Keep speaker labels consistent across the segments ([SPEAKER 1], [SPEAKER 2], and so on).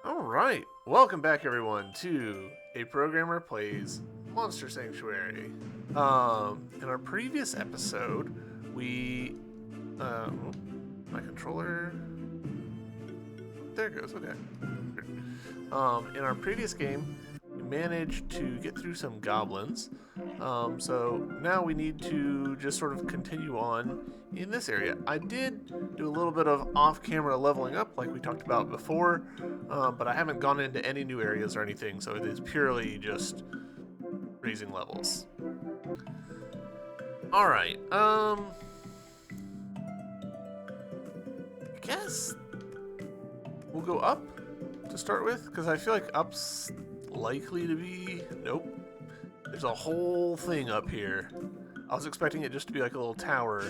[SPEAKER 1] Alright, welcome back everyone to A Programmer Plays Monster Sanctuary. In our previous episode, my controller, there it goes, okay. In our previous game, we managed to get through some goblins, so now we need to just sort of continue on in this area. I did do a little bit of off-camera leveling up like we talked about before, but I haven't gone into any new areas or anything, so it is purely just raising levels. Alright, I guess we'll go up to start with, because I feel like up's likely to be... Nope. There's a whole thing up here. I was expecting it just to be like a little tower,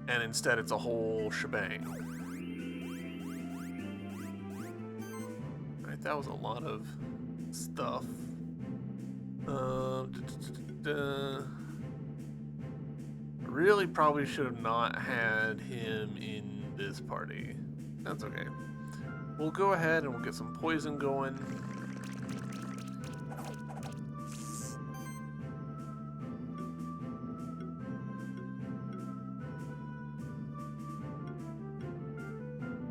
[SPEAKER 1] and instead it's a whole shebang. Alright, that was a lot of stuff. Really probably should have not had him in this party. That's okay. We'll go ahead and we'll get some poison going.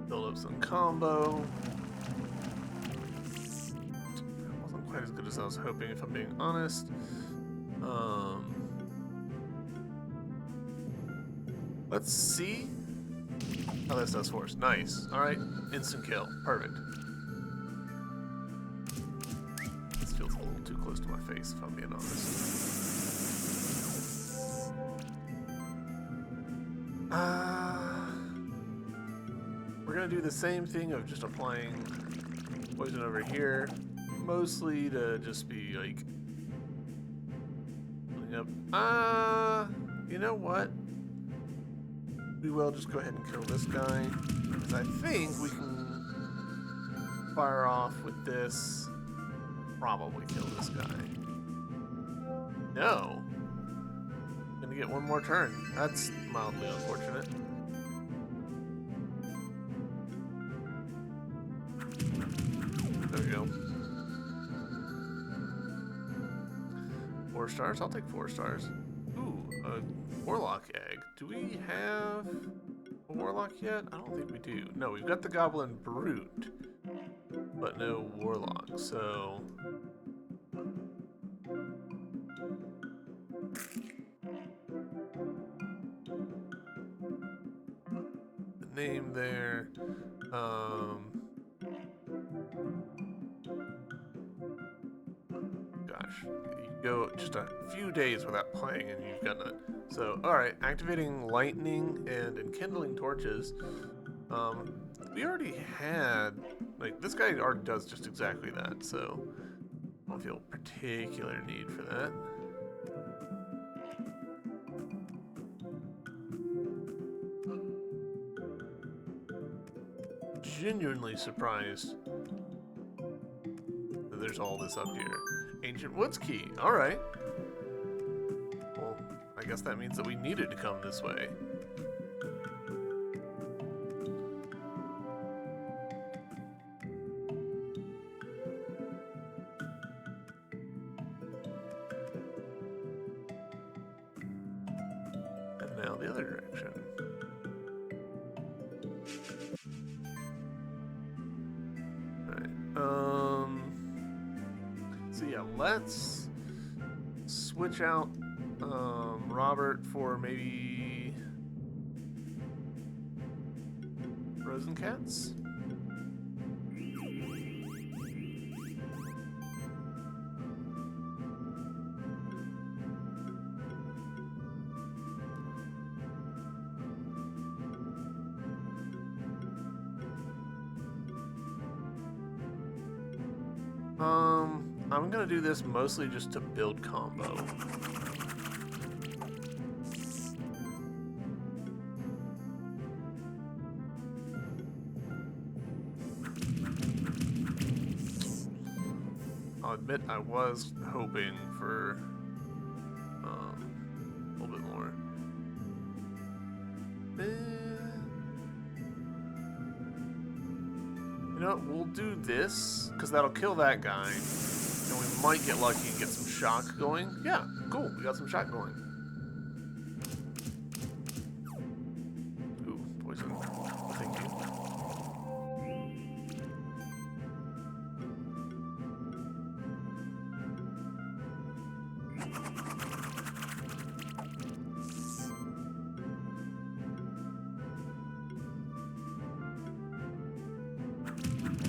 [SPEAKER 1] Build up some combo. That wasn't quite as good as I was hoping, if I'm being honest. Let's see how this does for us. Nice. Alright. Instant kill. Perfect. This feels a little too close to my face, if I'm being honest. We're gonna do the same thing of just applying poison over here, mostly to just be like putting up. You know what? We will just go ahead and kill this guy, because I think we can fire off with this. Probably kill this guy. No. Gonna get one more turn. That's mildly unfortunate. There we go. 4 stars? I'll take 4 stars. Ooh, a warlock egg. Do we have a warlock yet? I don't think we do. No, we've got the goblin brute, but no warlock, so... The name there, gosh, you go just a few days without playing and you've got it. So, alright, activating lightning and enkindling torches. We already had, like, this guy already does just exactly that, so I don't feel particular need for that. Genuinely surprised that there's all this up here. Ancient Woods Key. Alright. Well, I guess that means that we needed to come this way. And now the other direction. So yeah, let's switch out Robert for maybe Rosencats. I'm gonna do this mostly just to build combo. I'll admit I was hoping for a little bit more. know what? We'll do this, because that'll kill that guy. And we might get lucky and get some shock going. Yeah, cool. We got some shock going. Ooh, poison. Thank you.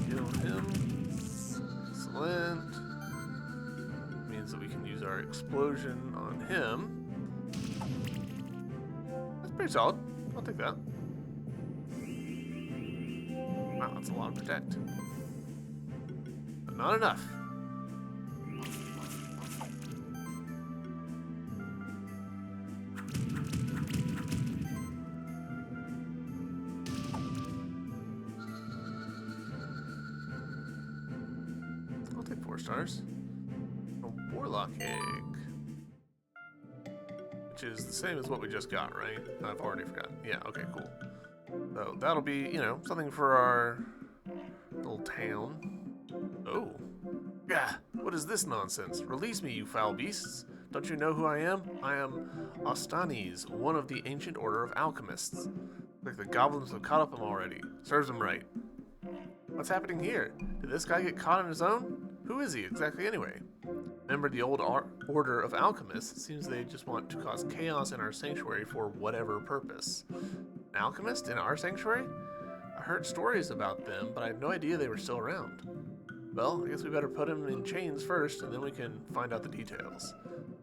[SPEAKER 1] Kill him. Excellent. Means that we can use our explosion on him. That's pretty solid. I'll take that. Wow, that's a lot to protect. But not enough. I'll take 4 stars. A Warlock egg. Which is the same as what we just got, right? I've already forgotten. Yeah, okay, cool. So that'll be, you know, something for our little town. Oh. Gah! What is this nonsense? Release me, you foul beasts! Don't you know who I am? I am Ostanes, one of the ancient order of alchemists. Like the goblins have caught up him already. Serves him right. What's happening here? Did this guy get caught on his own? Who is he exactly anyway? Remember the old order of alchemists? It seems they just want to cause chaos in our sanctuary for whatever purpose. An alchemist in our sanctuary? I heard stories about them, but I had no idea they were still around. Well, I guess we better put him in chains first, and then we can find out the details.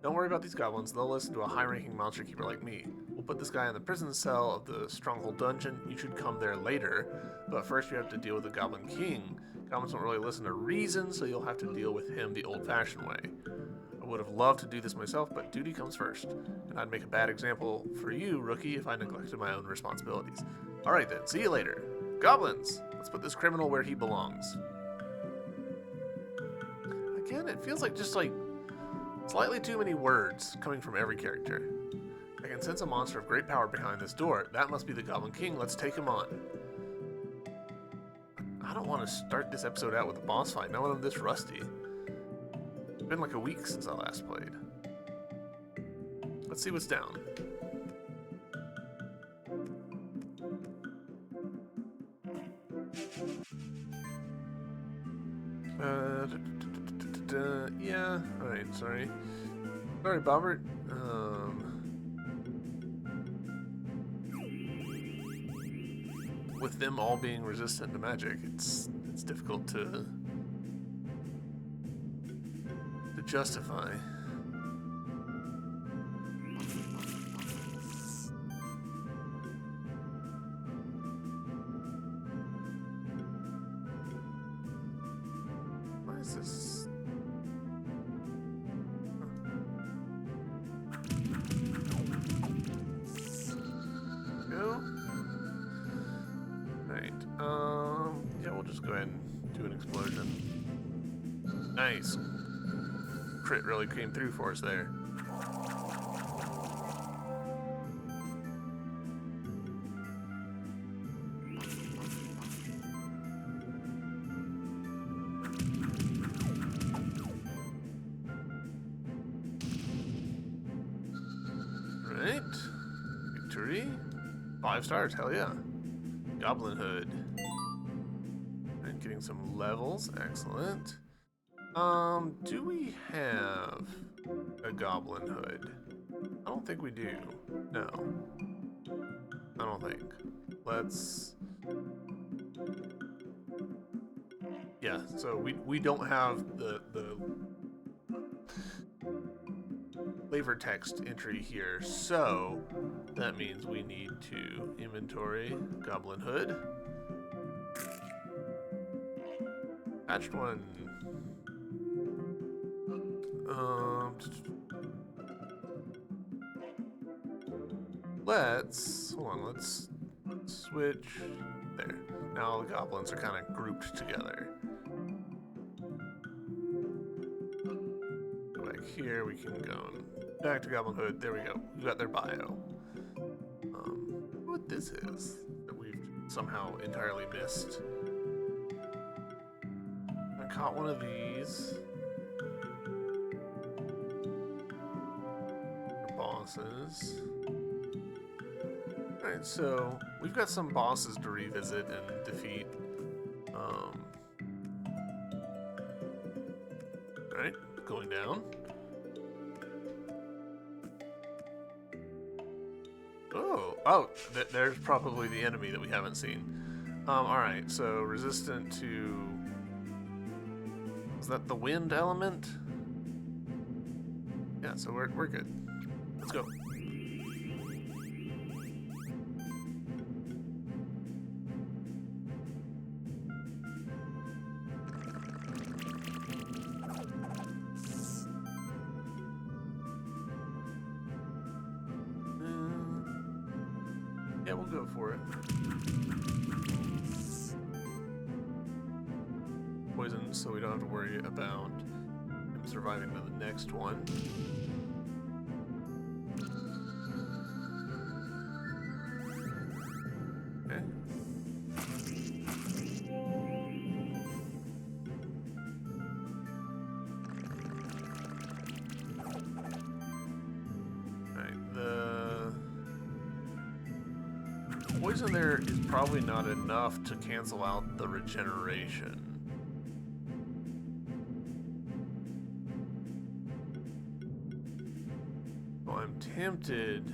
[SPEAKER 1] Don't worry about these goblins, they'll listen to a high-ranking monster keeper like me. We'll put this guy in the prison cell of the Stronghold Dungeon. You should come there later, but first you have to deal with the Goblin King. Goblins don't really listen to reason, so you'll have to deal with him the old-fashioned way. I would have loved to do this myself, but duty comes first. And I'd make a bad example for you, rookie, if I neglected my own responsibilities. Alright then, see you later. Goblins! Let's put this criminal where he belongs. Again, it feels like just like slightly too many words coming from every character. I can sense a monster of great power behind this door. That must be the Goblin King. Let's take him on. I don't want to start this episode out with a boss fight, not when I'm this rusty. It's been like a week since I last played. Let's see what's down. Yeah, alright, sorry. Sorry, Bobbert. With them all being resistant to magic, it's difficult to justify. Why is this? Go. Right. Yeah, we'll just go ahead and do an explosion. Nice. Crit really came through for us there. Right. Victory. 5 stars, hell yeah. Goblin Hood. And getting some levels, excellent. Do we have a Goblin Hood? I don't think we do. No. I don't think. Let's... Yeah, so we don't have the flavor text entry here, so that means we need to inventory Goblin Hood. Patched one. Let's switch there. Now the goblins are kind of grouped together. Go back here, we can go back to Goblin Hood. There we go. We got their bio. What this is that we've somehow entirely missed. caught one of these. Bosses. Alright, so we've got some bosses to revisit and defeat. Alright, going down. Oh, there's probably the enemy that we haven't seen. Alright, so resistant to... Is that the wind element? Yeah, so we're good. Let's go. Yeah, we'll go for it. Poison, so we don't have to worry about him surviving to the next one. Okay. Alright, the poison there is probably not enough to cancel out the regeneration. So I'm tempted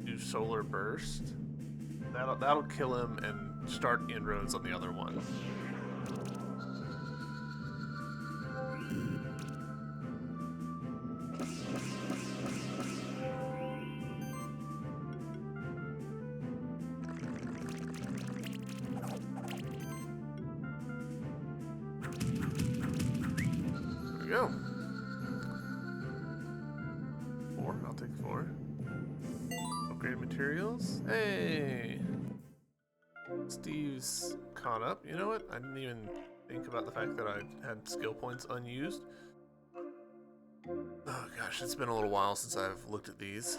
[SPEAKER 1] to do Solar Burst. That'll kill him and start inroads on the other one. Go. 4, I'll take 4. Upgrade materials. Hey! Steve's caught up. You know what? I didn't even think about the fact that I had skill points unused. Oh gosh, it's been a little while since I've looked at these.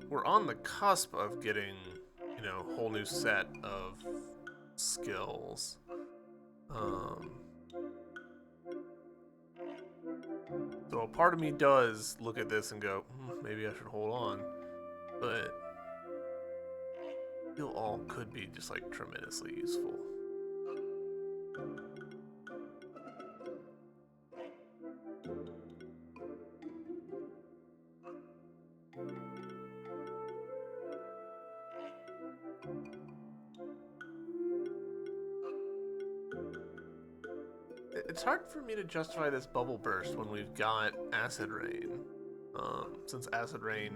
[SPEAKER 1] We're on the cusp of getting, you know, a whole new set of skills. So a part of me does look at this and go, maybe I should hold on, but still all could be just like tremendously useful. It's hard for me to justify this bubble burst when we've got acid rain, since acid rain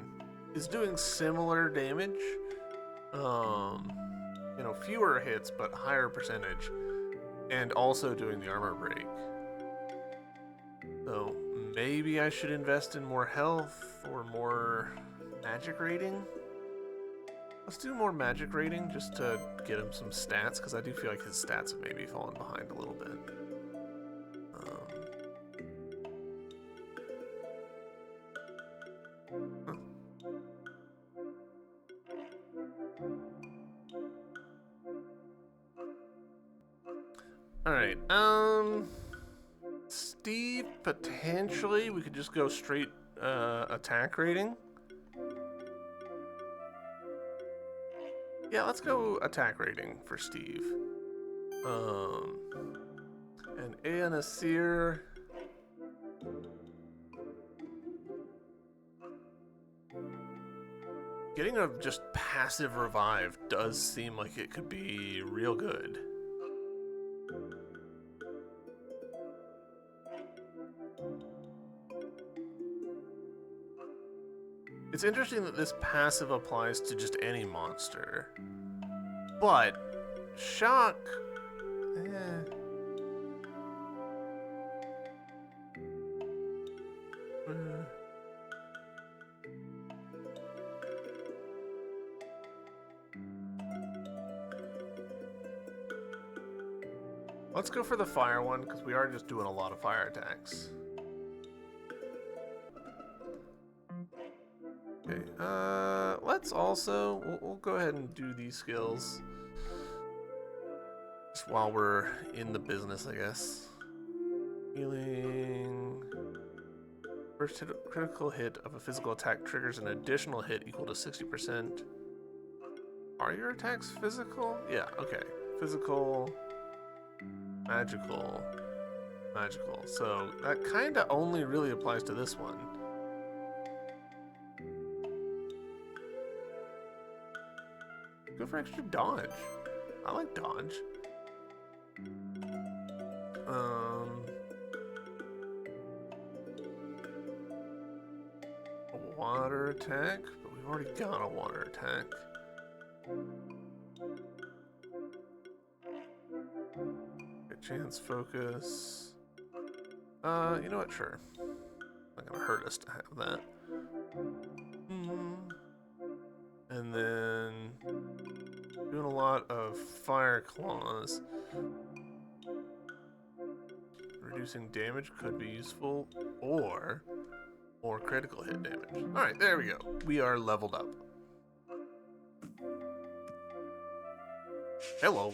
[SPEAKER 1] is doing similar damage, you know, fewer hits but higher percentage, and also doing the armor break. So maybe I should invest in more health or more magic rating. Let's do more magic rating just to get him some stats, because I do feel like his stats have maybe fallen behind a little bit. Alright, Steve, potentially, we could just go straight, attack rating. Yeah, let's go attack rating for Steve. And Aya Nasir. Getting a just passive revive does seem like it could be real good. It's interesting that this passive applies to just any monster, but shock, Let's go for the fire one, because we are just doing a lot of fire attacks. Okay, let's also, we'll go ahead and do these skills just while we're in the business, I guess. Healing. First critical hit of a physical attack triggers an additional hit equal to 60%. Are your attacks physical? Yeah, okay. Physical, magical, magical. So that kind of only really applies to this one. Go for extra dodge. I like dodge. A water attack, but we've already got a water attack. Good chance focus. You know what? Sure. Not gonna hurt us to have that. And then doing a lot of fire claws. Reducing damage could be useful, or more critical hit damage. Alright, there we go. We are leveled up. Hello.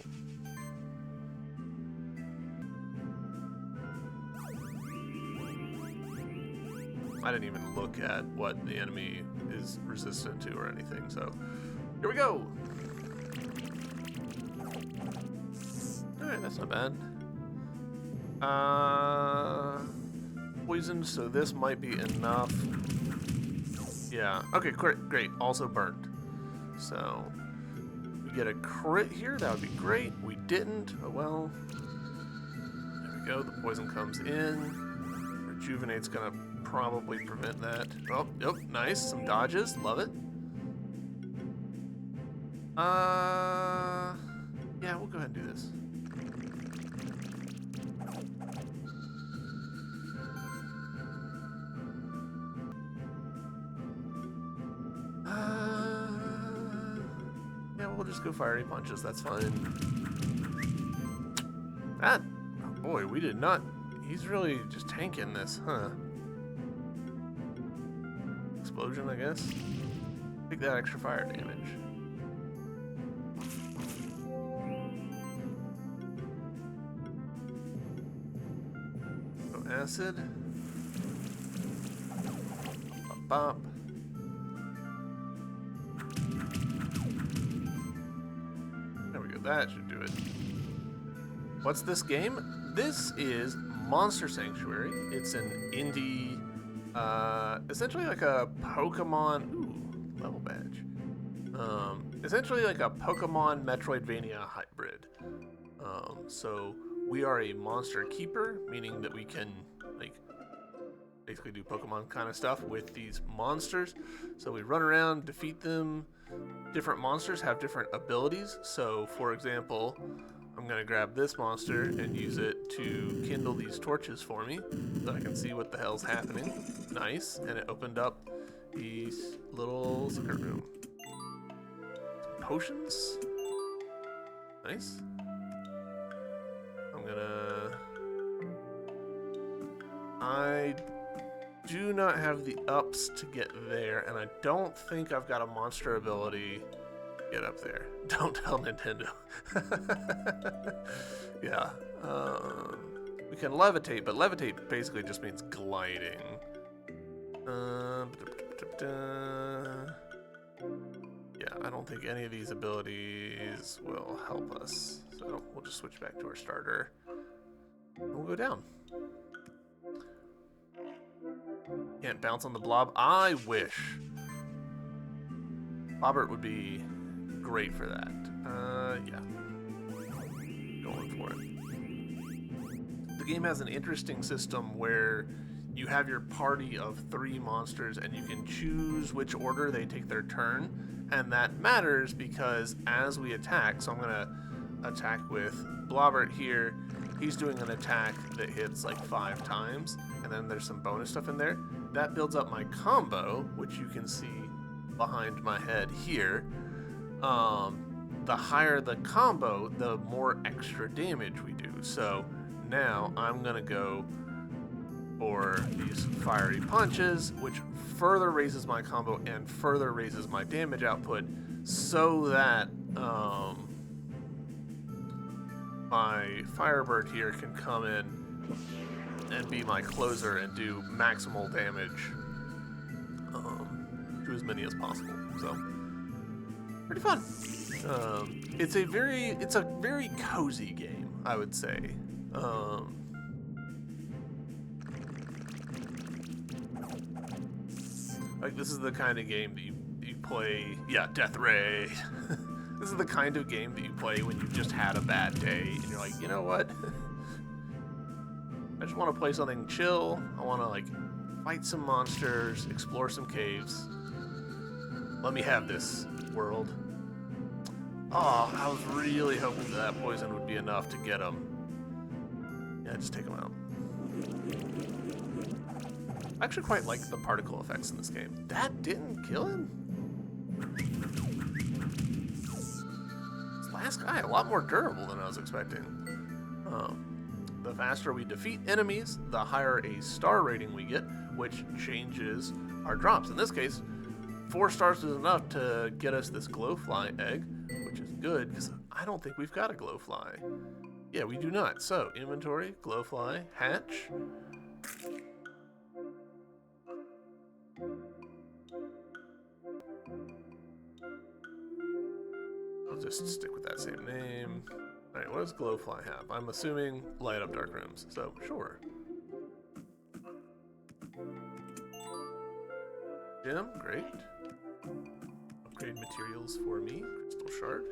[SPEAKER 1] I didn't even look at what the enemy is resistant to or anything, so here we go. Alright, that's not bad. Poisoned, so this might be enough. Yeah, okay, great. Also burnt. So, we get a crit here, that would be great. We didn't, oh well. There we go, the poison comes in. Rejuvenate's gonna probably prevent that. Oh, yep, nice, some dodges, love it. Yeah, we'll go ahead and do this. Yeah, we'll just go fiery punches, that's fine. That, oh boy, we did not, he's really just tanking this, huh? Explosion, I guess. Take that extra fire damage. So acid. Bop, bop. There we go, that should do it. What's this game? This is Monster Sanctuary. It's an indie, essentially like a Pokemon, ooh, level badge. Essentially like a Pokemon Metroidvania hybrid. So we are a monster keeper, meaning that we can like basically do Pokemon kind of stuff with these monsters. So we run around, defeat them. Different monsters have different abilities. So for example, I'm gonna grab this monster and use it to kindle these torches for me so I can see what the hell's happening. Nice, and it opened up these little secret room. Potions. Nice. I do not have the ups to get there, and I don't think I've got a monster ability to get up there. Don't tell Nintendo. Yeah. We can levitate, but levitate basically just means gliding. Yeah, I don't think any of these abilities will help us. So we'll just switch back to our starter. And we'll go down. Can't bounce on the blob. I wish. Bobbert would be great for that. Yeah. Going for it. The game has an interesting system where you have your party of 3 monsters and you can choose which order they take their turn. And that matters because as we attack, so I'm going to attack with Blobbert here. He's doing an attack that hits like 5 times. And then there's some bonus stuff in there. That builds up my combo, which you can see behind my head here. The higher the combo, the more extra damage we do. So now I'm gonna go or these fiery punches, which further raises my combo and further raises my damage output, so that my Firebird here can come in and be my closer and do maximal damage to as many as possible. So, pretty fun. It's a very cozy game, I would say. Like, this is the kind of game that you play. Yeah, Death Ray. This is the kind of game that you play when you've just had a bad day and you're like, you know what? I just want to play something chill. I want to, like, fight some monsters, explore some caves. Let me have this, world. Oh, I was really hoping that poison would be enough to get him. Yeah, just take him out. I actually quite like the particle effects in this game. That didn't kill him? This last guy, a lot more durable than I was expecting. The faster we defeat enemies, the higher a star rating we get, which changes our drops. In this case, 4 stars is enough to get us this glowfly egg, which is good, because I don't think we've got a glowfly. Yeah, we do not. So, inventory, glowfly, hatch. I'll just stick with that same name. Alright, what does glowfly have? I'm assuming light up dark rooms, so sure. Gem, great. Upgrade materials for me. Crystal shard.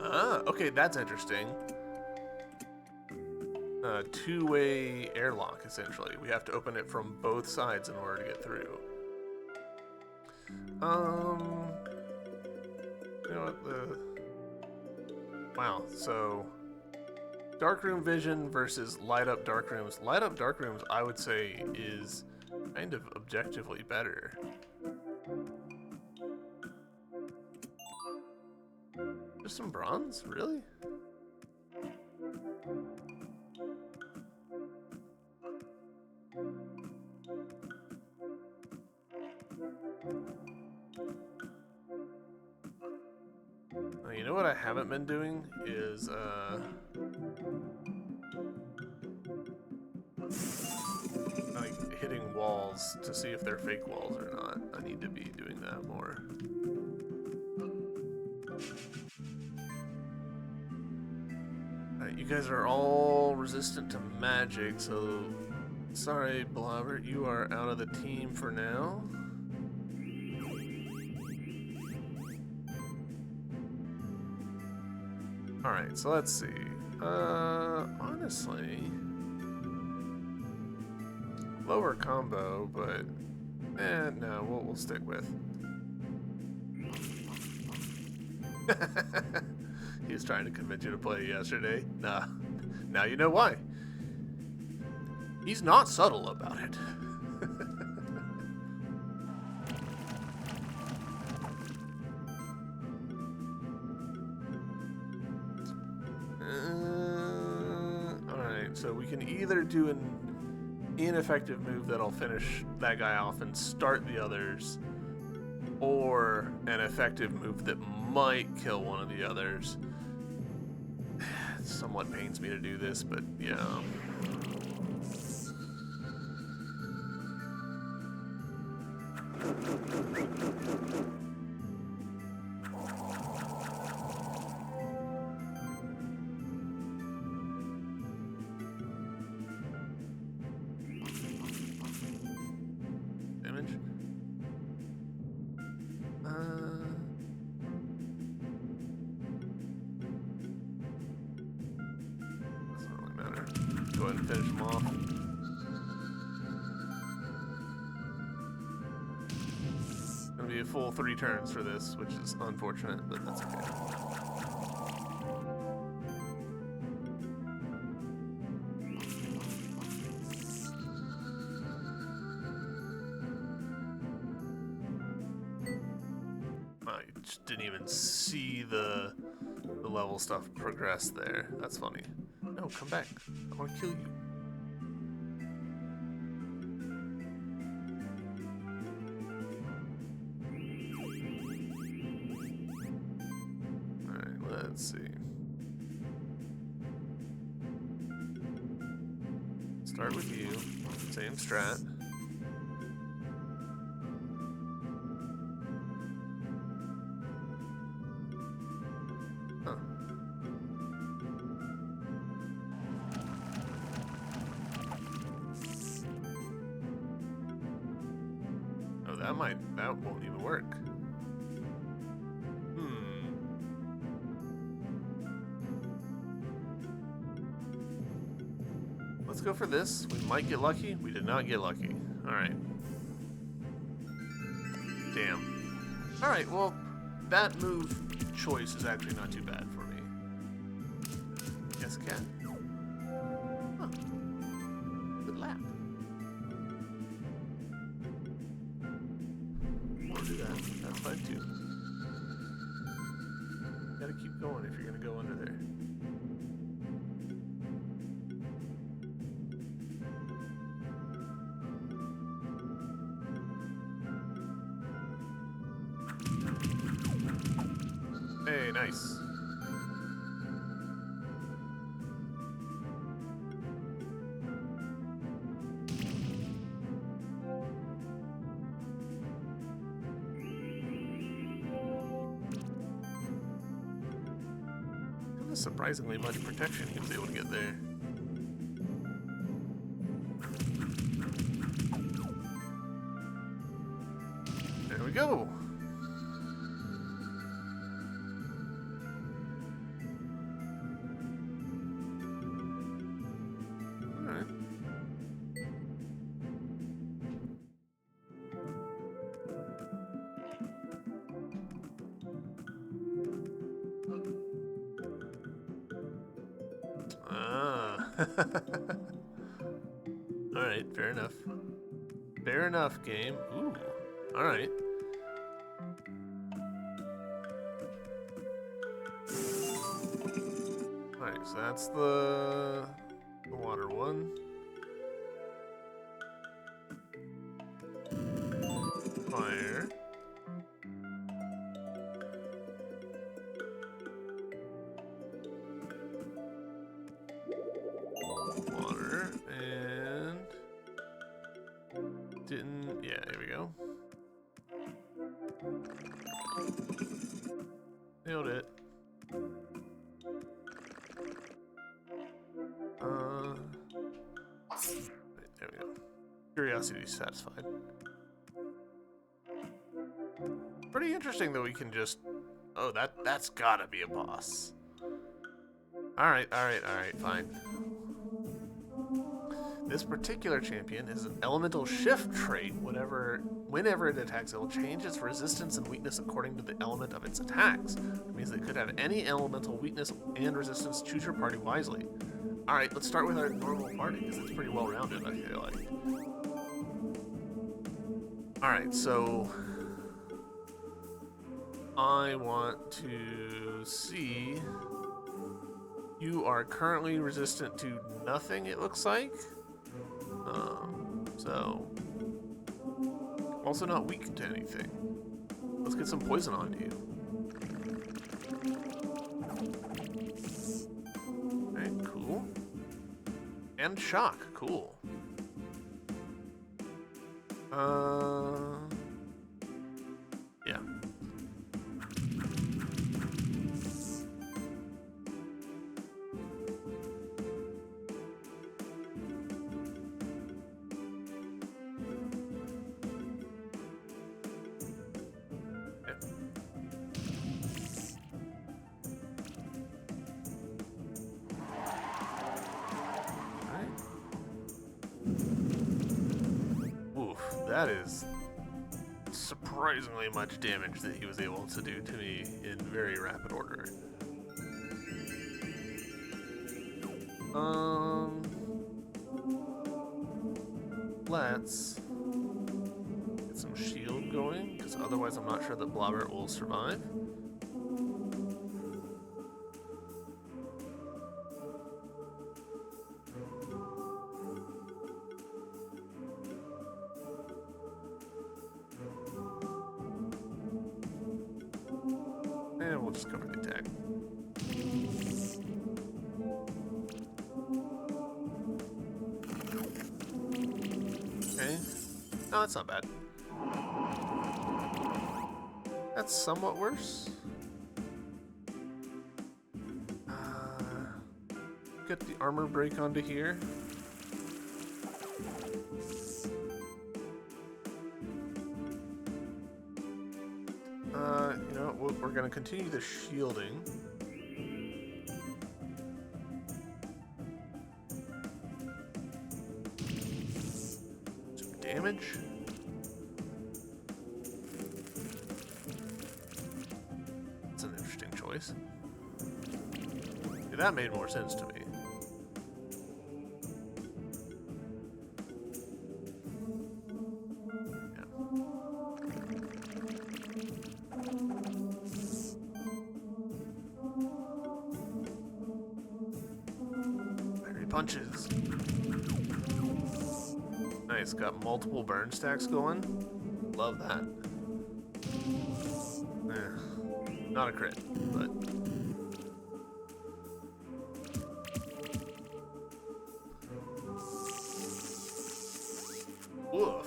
[SPEAKER 1] Ah, okay, that's interesting. Two-way airlock, essentially. We have to open it from both sides in order to get through. You know what, wow, so darkroom vision versus light up dark rooms. Light up dark rooms, I would say, is kind of objectively better. Just some bronze? Really? You know what I haven't been doing is, like, hitting walls to see if they're fake walls or not. I need to be doing that more. Alright, you guys are all resistant to magic, so sorry, Blobbert, you are out of the team for now. Alright, so let's see. Honestly, lower combo, but no, we'll stick with. He was trying to convince you to play yesterday. Nah, now you know why. He's not subtle about it. Alright, so we can either do an ineffective move that'll finish that guy off and start the others, or an effective move that might kill one of the others. It somewhat pains me to do this, but yeah. Damage. Doesn't really matter. Go ahead and finish him off. Gonna be a full 3 turns for this, which is unfortunate, but that's okay. just didn't even see the level stuff progress there. That's funny. No, come back. I want to kill you. Alright, let's see. Start with you. Same strat. Huh. Oh, that won't even work. Let's go for this. We might get lucky. We did not get lucky. Alright. Damn. Alright, well, that move choice is actually not too bad for me. Yes, cat. Huh. Good lap. We'll do that. That's fine too. Gotta keep going if you're gonna go under there. Hey, nice. That was surprisingly much protection he was able to get there. There we go. Alright, fair enough. Fair enough, game. Ooh. Alright. Alright, so that's the water one. Fire. Water, and didn't, yeah, here we go. Nailed it. Right, there we go. Curiosity satisfied. Pretty interesting that we can just, oh, that's gotta be a boss. Alright, fine. This particular champion is an elemental shift trait. Whenever it attacks, it will change its resistance and weakness according to the element of its attacks. It means it could have any elemental weakness and resistance. Choose your party wisely. Alright, let's start with our normal party, because it's pretty well rounded, I feel like. Alright, so I want to see. You are currently resistant to nothing, it looks like. So also not weak to anything. Let's get some poison onto you. Alright, cool. And shock, cool. Yeah. That is surprisingly much damage that he was able to do to me in very rapid order. Let's get some shield going, because stars. Otherwise, I'm not sure that Blobbert will survive. And we'll just cover the attack. Okay. No, that's not bad. That's somewhat worse. Get the armor break onto here. You know, we're gonna continue the shielding. Some damage. That's an interesting choice. Yeah, that made more sense to me. Punches. Nice, got multiple burn stacks going. Love that. Not a crit, but woof.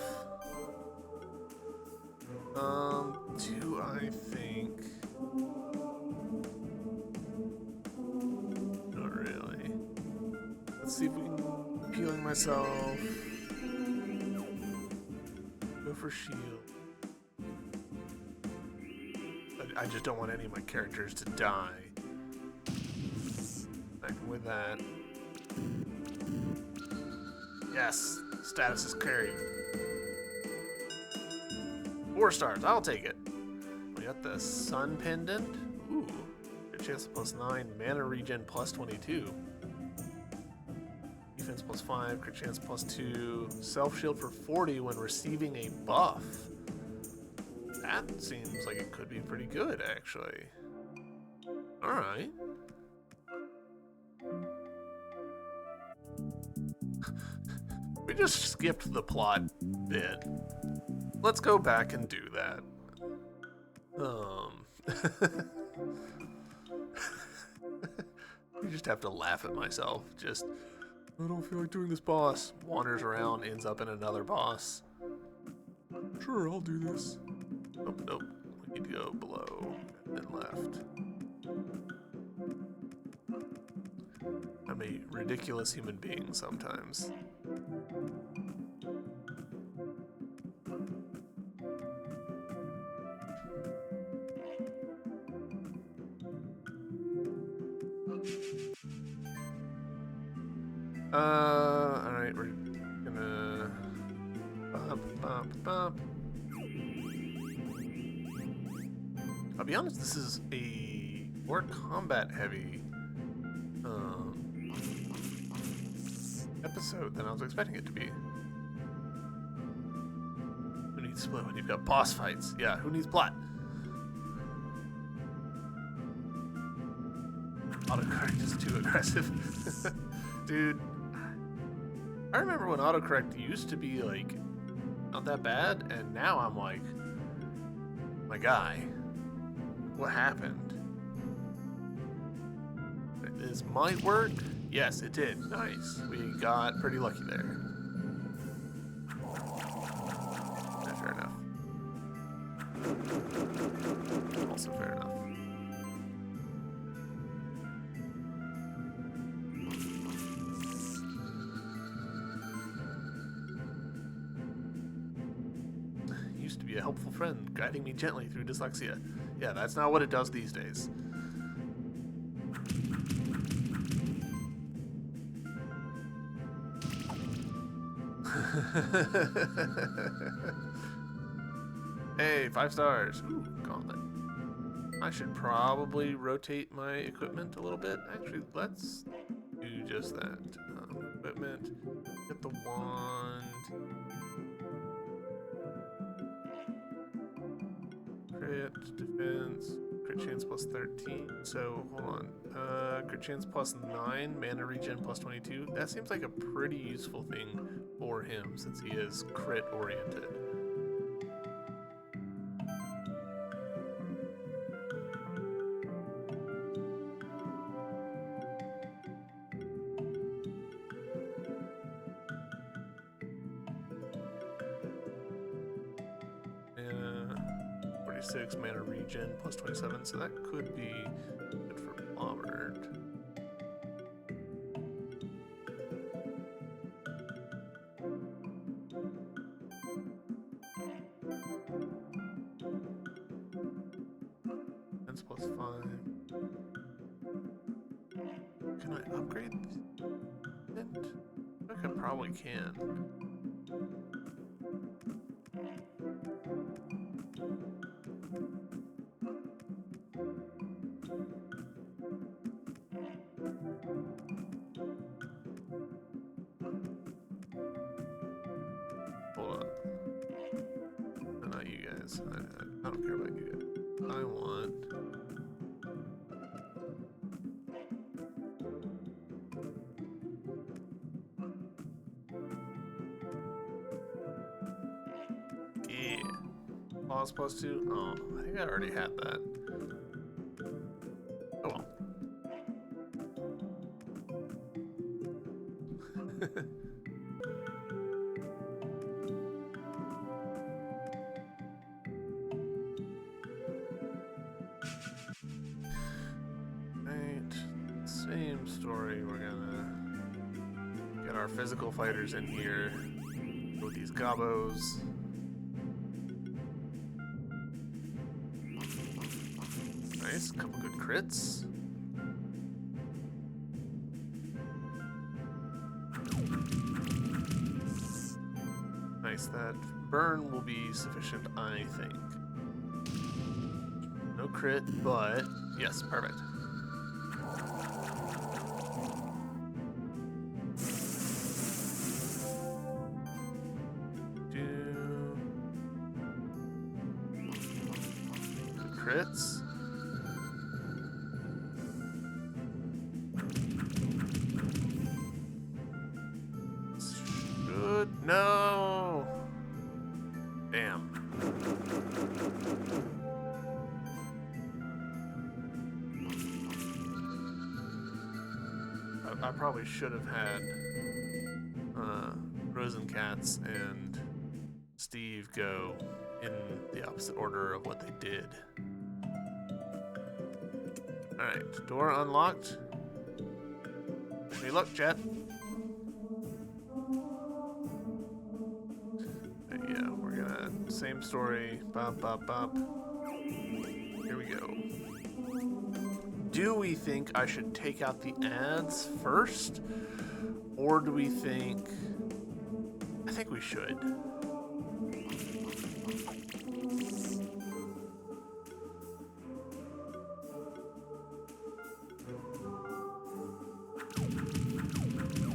[SPEAKER 1] Do I think? Not really. Let's see if we can healing myself. Go for shield. I just don't want any of my characters to die. Back with that. Yes, status is carried. 4 stars, I'll take it. We got the Sun Pendant. Ooh, good chance +9, mana regen +22. Defense +5, crit chance +2, self shield for 40 when receiving a buff. That seems like it could be pretty good, actually. Alright. We just skipped the plot bit. Let's go back and do that. I just have to laugh at myself. Just, I don't feel like doing this boss. Wanders around, ends up in another boss. Sure, I'll do this. Oh, nope. We need to go below and then left. I'm a ridiculous human being sometimes. Alright, we're gonna bump. I'll be honest, this is a more combat heavy episode than I was expecting it to be. Who needs split when you've got boss fights? Yeah, who needs plot? Autocorrect is too aggressive. Dude, I remember when autocorrect used to be like not that bad, and now I'm like, my guy, what happened? This might work. Yes, it did. Nice. We got pretty lucky there. Yeah, fair enough. Also fair enough. Used to be a helpful friend, guiding me gently through dyslexia. Yeah, that's not what it does these days. Hey, 5 stars. Ooh, gauntlet. I should probably rotate my equipment a little bit. Actually, let's do just that. Equipment. Get the wand. crit, defense, crit chance plus 13. So hold on. Crit chance plus 9, mana regen plus 22. That seems like a pretty useful thing for him since he is crit oriented. Mana 46, mana regen plus 27, so that could be good for Bobbert. Defense plus 5. Can I upgrade it? I think I probably can. Hold on. Not you guys. I don't care about you guys. I want... Yeah. Pause plus 2? Oh, I think I already had that. Oh well. Right. Same story. We're gonna get our physical fighters in here with these gobos. Nice, couple good crits. Nice, that burn will be sufficient, I think. No crit, but yes, perfect. Good crits. Good. No. Damn. I probably should have had Rosencats and Steve go in the opposite order of what they did. Alright, door unlocked. Hey, look, Jet. Yeah, we're gonna... Same story. Bop, bop, bop. Here we go. Do we think I should take out the ads first? Or do we think... I think we should.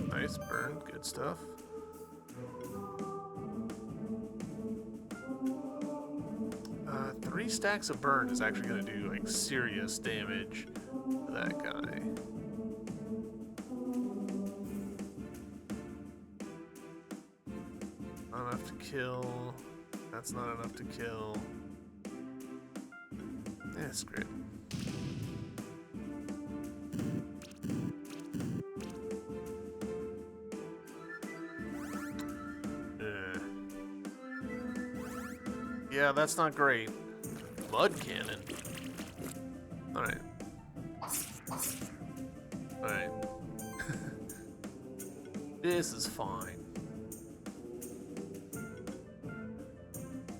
[SPEAKER 1] Nice burn, good stuff. Three stacks of burn is actually going to do like serious damage to that guy. Not enough to kill. That's not enough to kill. Yeah, screw it. Yeah, that's not great. Mud cannon. Alright. Alright. This is fine.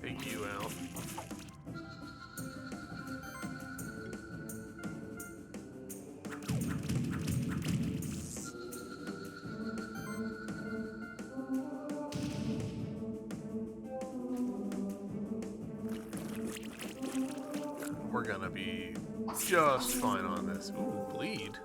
[SPEAKER 1] Take you out. We're gonna be just fine on this. Ooh, bleed.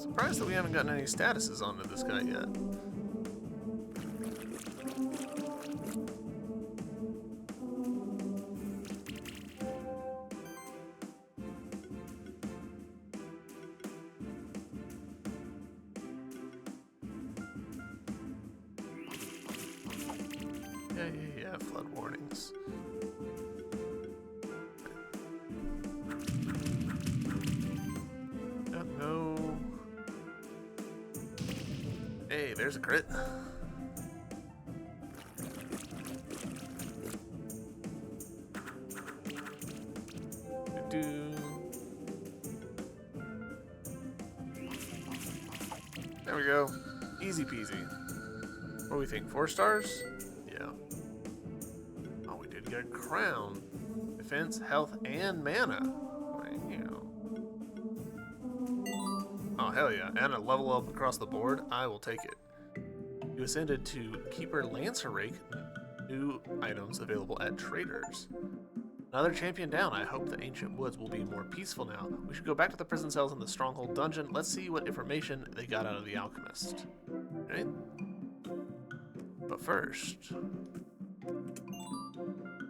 [SPEAKER 1] Surprised that we haven't gotten any statuses onto this guy yet. Yeah, flood warnings. No. Hey, there's a crit. There we go. Easy peasy. What do we think? 4 stars? Yeah. Oh, we did get a crown. Defense, health, and mana. Oh, hell yeah. And a level up across the board. I will take it. You ascended to Keeper Lancer Rake. New items available at traders. Another champion down. I hope the ancient woods will be more peaceful now. We should go back to the prison cells in the stronghold dungeon. Let's see what information they got out of the alchemist. Right? But first...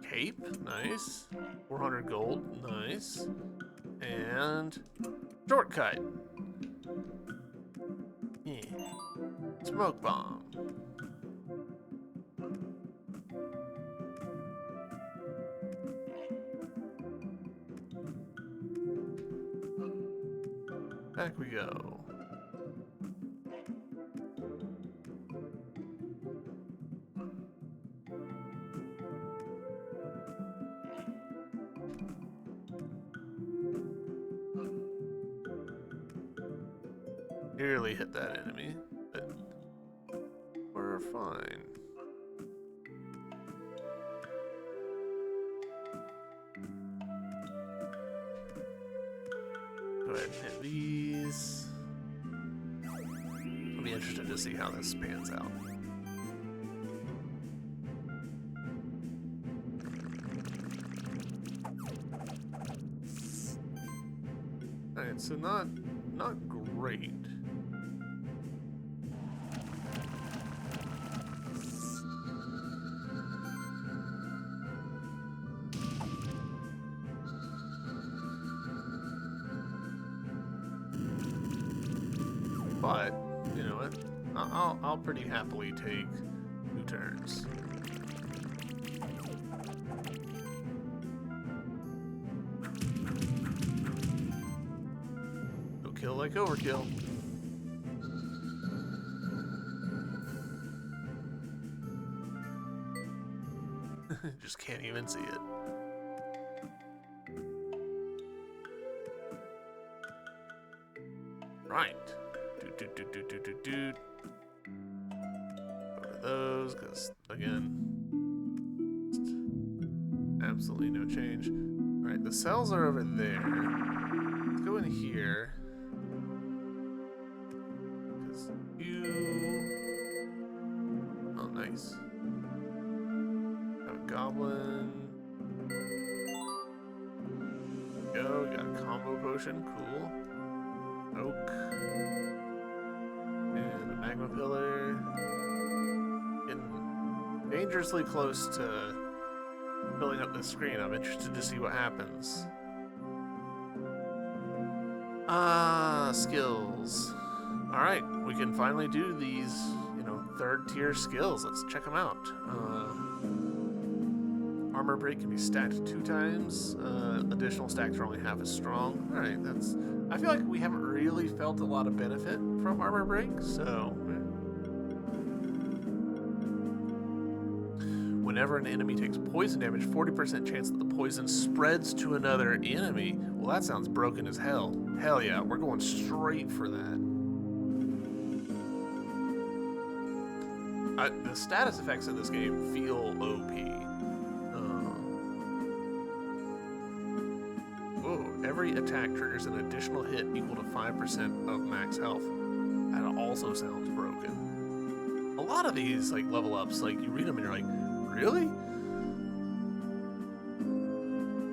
[SPEAKER 1] Cape. Nice. 400 gold. Nice. And... Shortcut. Yeah. Smoke bomb. Back we go. Nearly hit that enemy, but we're fine. Go ahead and hit these. I'll be interested to see how this pans out. Alright, so not great. But, you know what? I'll pretty happily take 2 turns. No kill like overkill. Just can't even see it. Right. Over those, because again, absolutely no change. Alright, the cells are over there. Let's go in here. Because you... Oh, nice. Got a goblin. There we go, got a combo potion, cool. Oak. And a magma pillar. Getting dangerously close to filling up the screen. I'm interested to see what happens. Skills. Alright, we can finally do these, you know, 3rd tier skills. Let's check them out. Armor break can be stacked 2 times. Additional stacks are only half as strong. Alright, that's... I feel like we haven't really felt a lot of benefit from armor break, so... Whenever an enemy takes poison damage, 40% chance that the poison spreads to another enemy. Well, that sounds broken as hell. Hell yeah, we're going straight for that. The status effects in this game feel OP. Every attack triggers an additional hit equal to 5% of max health. That also sounds broken. A lot of these like level ups, like you read them and you're like, really?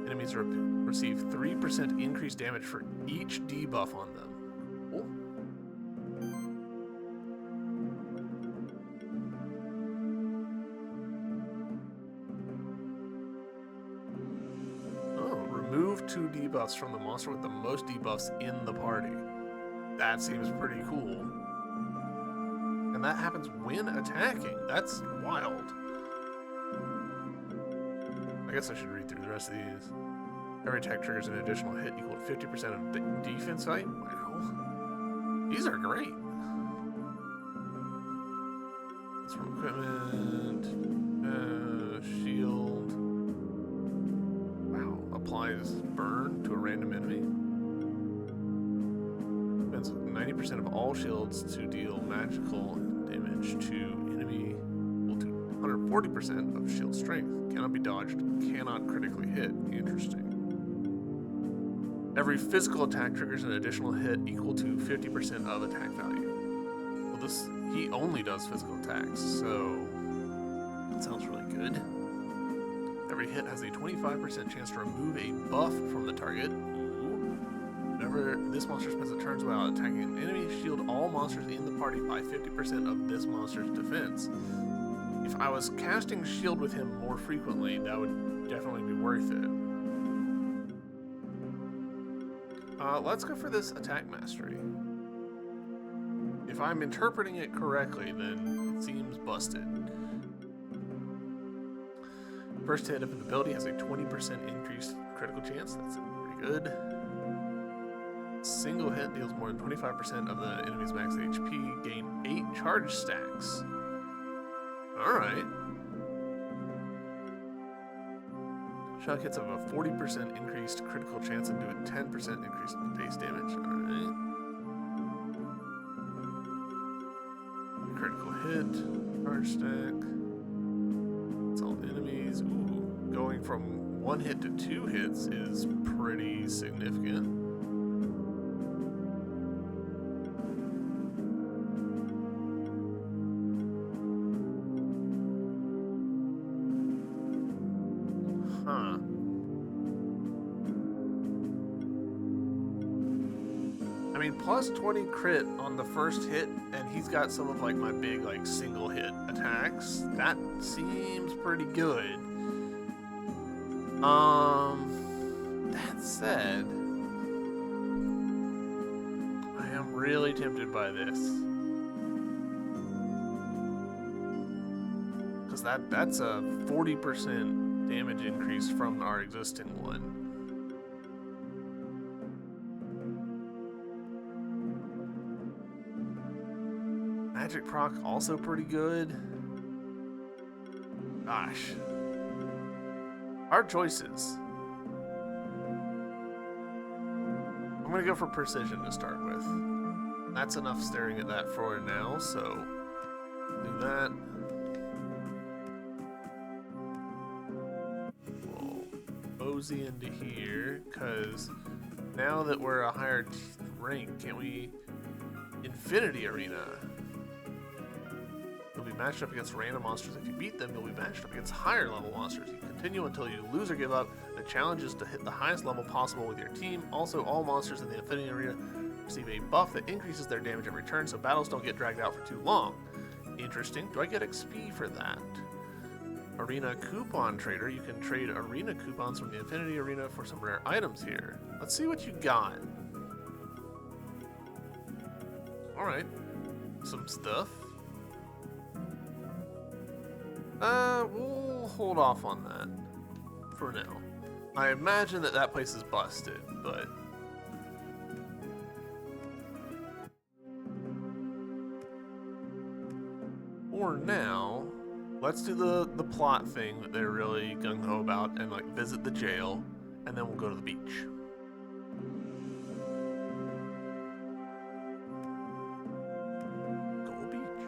[SPEAKER 1] Enemies receive 3% increased damage for each debuff on them. 2 debuffs from the monster with the most debuffs in the party. That seems pretty cool. And that happens when attacking. That's wild. I guess I should read through the rest of these. Every attack triggers an additional hit equal to 50% of defense height. Wow. These are great. That's from equipment. Shield. Wow. Applies burn to a random enemy. Spends 90% of all shields to deal magical damage to enemy equal to 140% of shield strength. Cannot be dodged. Cannot critically hit. Interesting. Every physical attack triggers an additional hit equal to 50% of attack value. Well, he only does physical attacks, so that sounds really good. Every hit has a 25% chance to remove a buff from the target. Ooh. Whenever this monster spends a turn while attacking an enemy, shield all monsters in the party by 50% of this monster's defense. If I was casting shield with him more frequently, that would definitely be worth it. Let's go for this attack mastery. If I'm interpreting it correctly, then it seems busted. First hit of an ability has a 20% increased critical chance. That's pretty good. Single hit deals more than 25% of the enemy's max HP. Gain 8 charge stacks. Alright. Shock hits have a 40% increased critical chance and do a 10% increase in base damage. Alright. Critical hit. Charge stack. It's all enemies. Ooh. Going from 1 hit to 2 hits is pretty significant. Huh. I mean, plus 20 crit on the first hit, and he's got some of like my big like single hit attacks. That seems pretty good. That said, I am really tempted by this. Because that's a 40% damage increase from our existing one. Magic proc also pretty good. Gosh. Hard choices. I'm gonna go for precision to start with. That's enough staring at that for now, so do that. Mosey into here, because now that we're a higher rank, can we Infinity Arena? You'll be matched up against random monsters. If you beat them, you'll be matched up against higher level monsters. You continue until you lose or give up. The challenge is to hit the highest level possible with your team. Also, all monsters in the Infinity Arena receive a buff that increases their damage every turn, so battles don't get dragged out for too long. Interesting. Do I get XP for that? Arena Coupon Trader. You can trade arena coupons from the Infinity Arena for some rare items here. Let's see what you got. Alright. Some stuff. We'll hold off on that for now. I imagine that place is busted, but for now, let's do the plot thing that they're really gung-ho about and like visit the jail, and then we'll go to the beach. Go to the beach.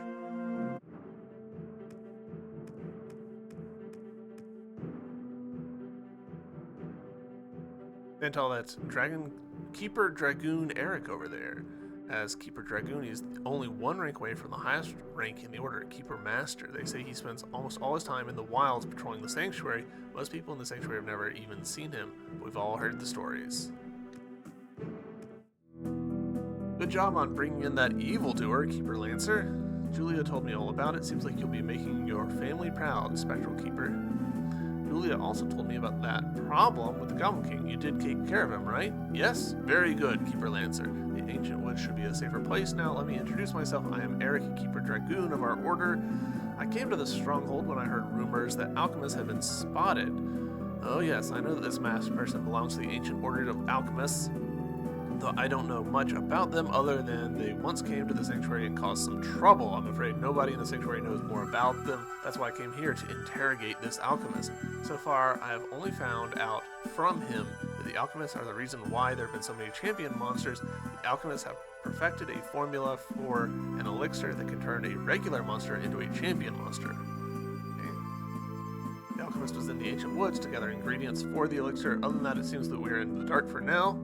[SPEAKER 1] And all that's Keeper Dragoon Eric over there. As Keeper Dragoon, he's only 1 rank away from the highest rank in the order, Keeper Master. They say he spends almost all his time in the wilds patrolling the Sanctuary. Most people in the Sanctuary have never even seen him, but we've all heard the stories. Good job on bringing in that evildoer, Keeper Lancer. Julia told me all about it. Seems like you'll be making your family proud, Spectral Keeper. Julia also told me about that problem with the Goblin King. You did take care of him, right? Yes? Very good, Keeper Lancer. The Ancient Woods should be a safer place now. Let me introduce myself. I am Eric, Keeper Dragoon of our order. I came to the stronghold when I heard rumors that alchemists had been spotted. Oh yes, I know that this masked person belongs to the Ancient Order of Alchemists, though I don't know much about them other than they once came to the sanctuary and caused some trouble. I'm afraid nobody in the sanctuary knows more about them. That's why I came here to interrogate this alchemist. So far, I have only found out from him that the alchemists are the reason why there have been so many champion monsters. The alchemists have perfected a formula for an elixir that can turn a regular monster into a champion monster. The alchemist was in the Ancient Woods to gather ingredients for the elixir. Other than that, it seems that we're in the dark for now.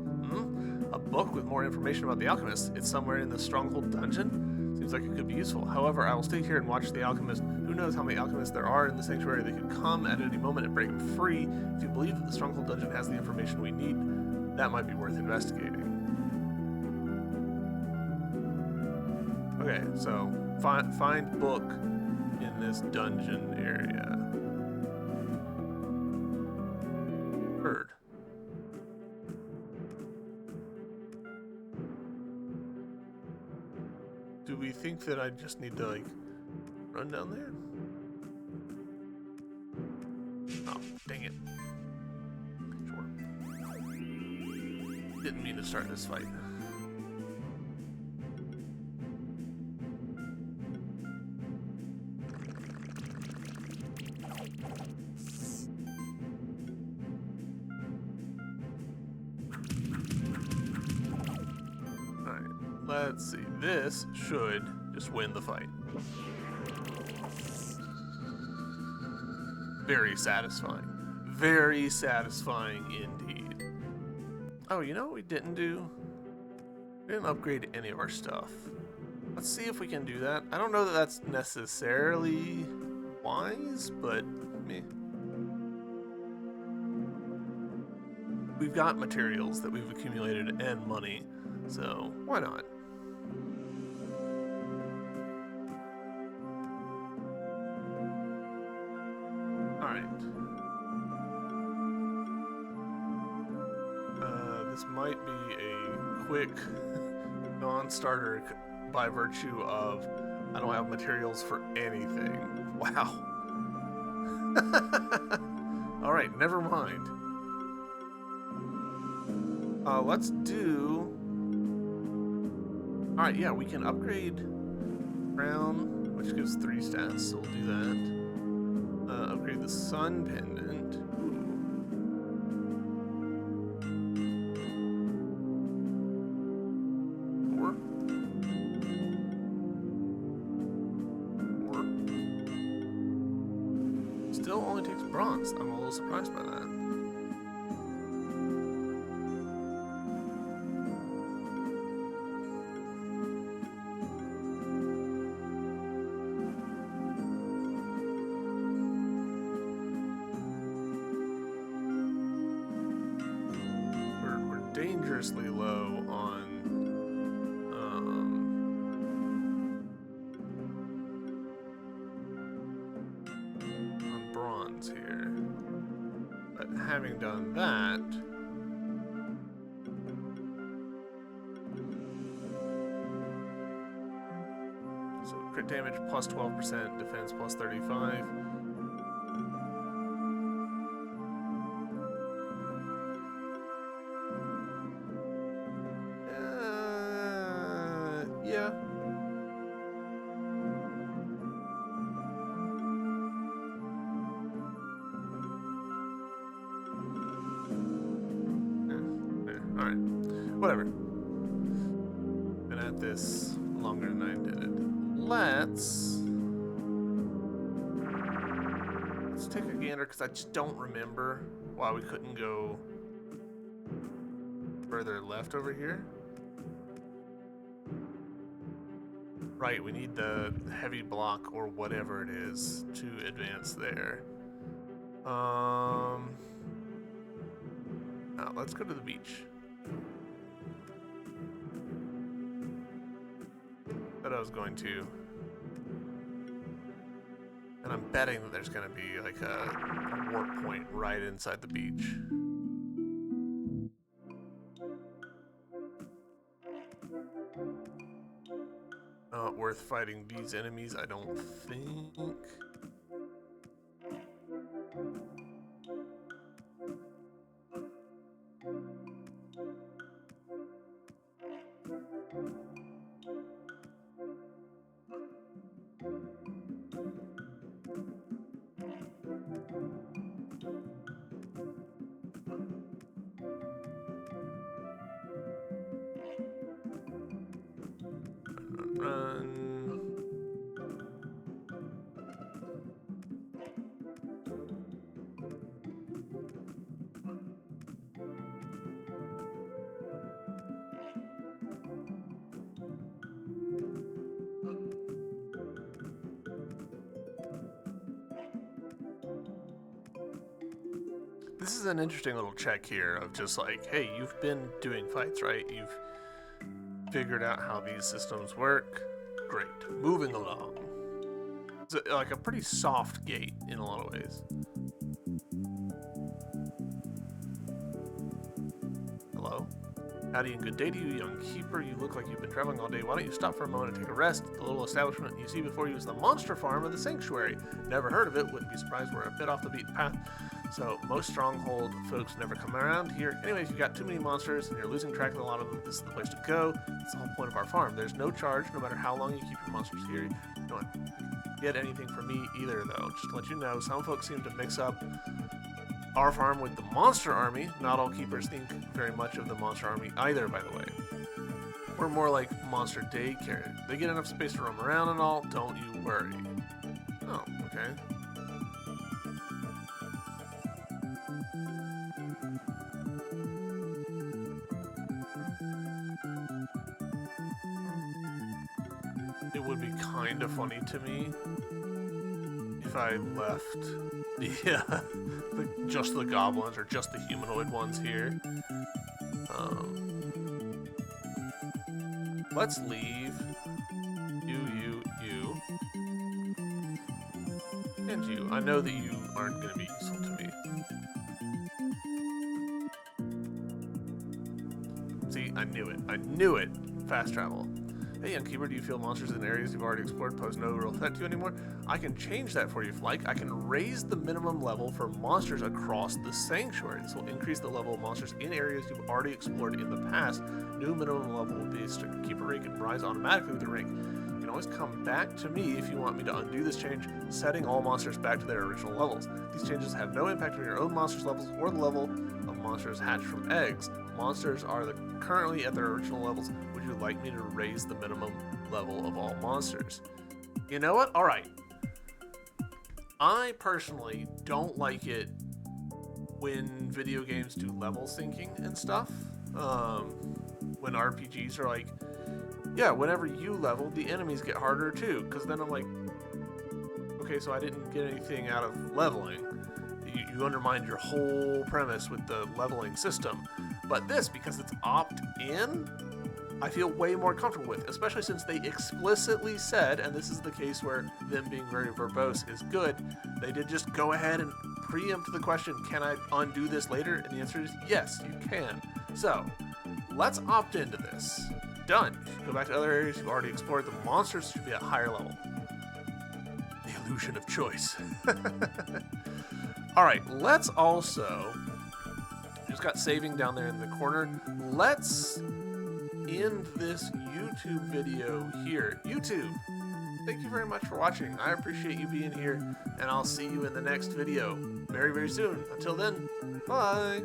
[SPEAKER 1] A book with more information about the alchemist. It's somewhere in the stronghold dungeon. Seems like it could be useful. However, I will stay here and watch the alchemist. Who knows how many alchemists there are in the sanctuary? They could come at any moment and break him free. If you believe that the stronghold dungeon has the information we need, that might be worth investigating. Okay, so find book in this dungeon area. Bird. Do we think that I just need to, like, run down there? Oh, dang it. Sure. Didn't mean to start this fight. Let's see, this should just win the fight. Very satisfying. Very satisfying indeed. Oh, you know what we didn't do? We didn't upgrade any of our stuff. Let's see if we can do that. I don't know that that's necessarily wise, but meh. We've got materials that we've accumulated and money, so why not? This might be a quick non-starter by virtue of I don't have materials for anything. Wow. Alright, never mind. Let's do... Alright, yeah, we can upgrade Crown, which gives 3 stats, so we'll do that. Upgrade the Sun Pendant. Still only takes bronze. I'm a little surprised by that. We're dangerously low on bronze here. But having done that, so crit damage plus 12%, defense plus 35. Yeah. Alright. Whatever. Been at this longer than I intended. Let's take a gander, because I just don't remember why we couldn't go further left over here. Right, we need the heavy block or whatever it is to advance there. Now, let's go to the beach. But I was going to. And I'm betting that there's going to be like a warp point right inside the beach. Not worth fighting these enemies, I don't think. Run. This is an interesting little check here of just like, hey, you've been doing fights, right? You've figured out how these systems work. Great. Moving along. It's like a pretty soft gate in a lot of ways. Hello? Howdy and good day to you, young keeper. You look like you've been traveling all day. Why don't you stop for a moment and take a rest? The little establishment you see before you is the monster farm of the sanctuary. Never heard of it. Wouldn't be surprised we're a bit off the beaten path. So most stronghold folks never come around here. Anyway, if you've got too many monsters and you're losing track of a lot of them, this is the place to go. It's the whole point of our farm. There's no charge, no matter how long you keep your monsters here. You don't get anything from me either, though. Just to let you know, some folks seem to mix up our farm with the monster army. Not all keepers think very much of the monster army either, by the way. We're more like monster daycare. They get enough space to roam around and all, don't you worry. Oh, okay. It would be kind of funny to me if I left just the goblins or just the humanoid ones here. Let's leave you, and you. I know that you aren't going to be useful to me. See, I knew it. I knew it. Fast travel. Hey, young keeper, do you feel monsters in areas you've already explored pose no real threat to you anymore? I can change that for you if you like. I can raise the minimum level for monsters across the sanctuary. This will increase the level of monsters in areas you've already explored in the past. New minimum level will be a strict keeper rank and rise automatically with the rank. You can always come back to me if you want me to undo this change, setting all monsters back to their original levels. These changes have no impact on your own monsters' levels or the level of monsters hatched from eggs. Monsters are currently at their original levels. Would you like me to raise the minimum level of all monsters? You know what? All right. I personally don't like it when video games do level syncing and stuff. When RPGs are like, yeah, whenever you level, the enemies get harder too. Because then I'm like, okay, so I didn't get anything out of leveling. You undermined your whole premise with the leveling system. But this, because it's opt-in, I feel way more comfortable with, especially since they explicitly said, and this is the case where them being very verbose is good, they did just go ahead and preempt the question, can I undo this later? And the answer is yes, you can. So, let's opt into this. Done. Go back to other areas you've already explored. The monsters should be at higher level. The illusion of choice. Alright, let's also... just got saving down there in the corner. Let's end this YouTube video here. YouTube, thank you very much for watching. I appreciate you being here, and I'll see you in the next video very, very soon. Until then, bye!